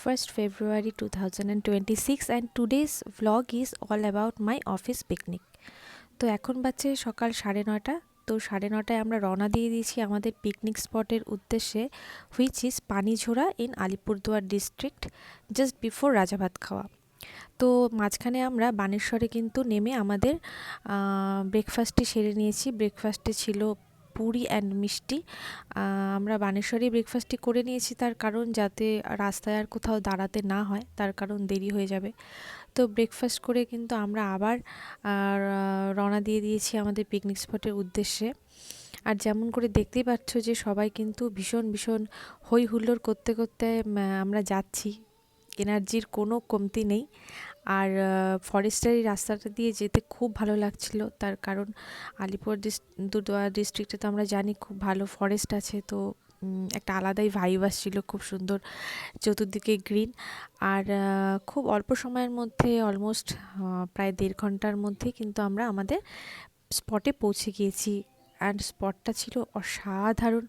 1st February 2026 and today's vlog is all about my office picnic. তো এখন বাজছে সকাল 9:30। তো 9:30টায় আমরা রওনা দিয়ে দিয়েছি আমাদের পিকনিক স্পটের উদ্দেশ্যে, which is Panijhora in Alipurduar district, just before Rajabhat খাওয়া। তো মাঝখানে আমরা বানেশ্বরে কিন্তু নেমে আমাদের ব্রেকফাস্টটি সেরে নিয়েছি। ব্রেকফাস্টে ছিল পুরি অ্যান্ড মিষ্টি। আমরা বানেশ্বরেই ব্রেকফাস্টটি করে নিয়েছি, তার কারণ যাতে রাস্তায় আর কোথাও দাঁড়াতে না হয়, তার কারণ দেরি হয়ে যাবে। তো ব্রেকফাস্ট করে কিন্তু আমরা আবার রওনা দিয়ে দিয়েছি আমাদের পিকনিক স্পটের উদ্দেশ্যে। আর যেমন করে দেখতেই পাচ্ছ যে সবাই কিন্তু ভীষণ ভীষণ হই হুল্লোড় করতে করতে আমরা যাচ্ছি, এনার্জির কোনো কমতি নেই। আর ফরেস্টের এই রাস্তাটা দিয়ে যেতে খুব ভালো লাগছিল, তার কারণ আলিপুরদুয়ার ডিস্ট্রিক্টে তো আমরা জানি খুব ভালো ফরেস্ট আছে। তো একটা আলাদাই ভাইব আসছিল, খুব সুন্দর চতুর্দিকে গ্রিন। আর খুব অল্প সময়ের মধ্যে অলমোস্ট প্রায় 1.5 ঘন্টার মধ্যে কিন্তু আমরা আমাদের স্পটে পৌঁছে গিয়েছি। অ্যান্ড স্পটটা ছিল অসাধারণ,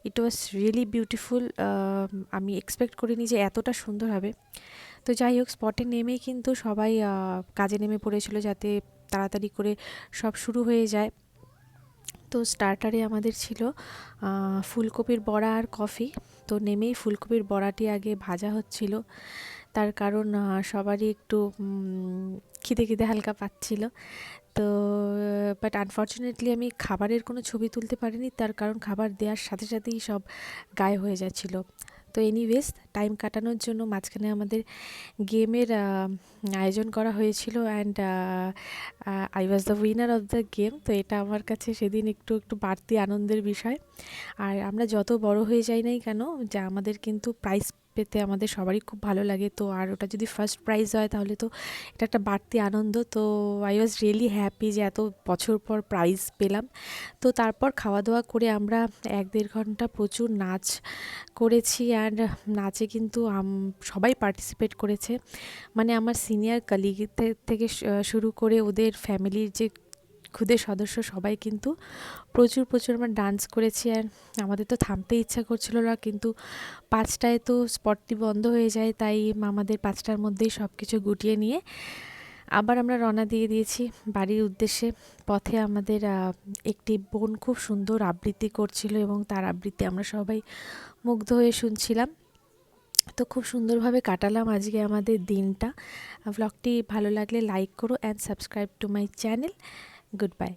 ইট ওয়াজ রিয়েলি বিউটিফুল। আমি এক্সপেক্ট করিনি যে এতটা সুন্দর হবে। তো যাই হোক, স্পটে নেমেই কিন্তু সবাই কাজে নেমে পড়েছিল যাতে তাড়াতাড়ি করে সব শুরু হয়ে যায়। তো স্টার্টারে আমাদের ছিল ফুলকপির বড়া আর কফি। তো নেমেই ফুলকপির বড়াটি আগে ভাজা হচ্ছিল, তার কারণ সবারই একটু খিদে হালকা পাচ্ছিল। তো বাট আনফর্চুনেটলি আমি খাবারের কোনো ছবি তুলতে পারিনি, তার কারণ খাবার দেওয়ার সাথে সাথেই সব গায়ে হয়ে যাচ্ছিলো। তো এনিওয়েজ, টাইম কাটানোর জন্য মাঝখানে আমাদের গেমের আয়োজন করা হয়েছিল and I was the winner of the game. তো এটা আমার কাছে সেদিন একটু বাড়তি আনন্দের বিষয়। আর আমরা যত বড় হয়ে যাই নাই কেন, যা আমাদের কিন্তু প্রাইজ পেতে আমাদের সবারই খুব ভালো লাগে। তো আর ওটা যদি ফার্স্ট প্রাইজ হয় তাহলে তো এটা একটা বাড়তি আনন্দ। তো আই ওয়াজ রিয়েলি হ্যাপি যে এত বছর পর প্রাইজ পেলাম। তো তারপর খাওয়া দাওয়া করে আমরা 1-1.5 ঘন্টা প্রচুর নাচ করেছি। অ্যান্ড নাচে কিন্তু সবাই পার্টিসিপেট করেছে, মানে আমার সিনিয়র কলিগ থেকে শুরু করে ওদের ফ্যামিলির যে খুদে সদস্য সবাই কিন্তু প্রচুর আমরা ডান্স করেছি। আর আমাদের তো থামতে ইচ্ছা করছিল না, কিন্তু 5টায় তো স্পটটি বন্ধ হয়ে যায়, তাই আমাদের 5টার মধ্যেই সব কিছু গুটিয়ে নিয়ে আবার আমরা রওনা দিয়ে দিয়েছি বাড়ির উদ্দেশ্যে। পথে আমাদের একটি বোন খুব সুন্দর আবৃত্তি করছিল এবং তার আবৃত্তি আমরা সবাই মুগ্ধ হয়ে শুনছিলাম। তো খুব সুন্দরভাবে কাটালাম আজকে আমাদের দিনটা। ব্লগটি ভালো লাগলে লাইক করো and subscribe to my channel. Good bye.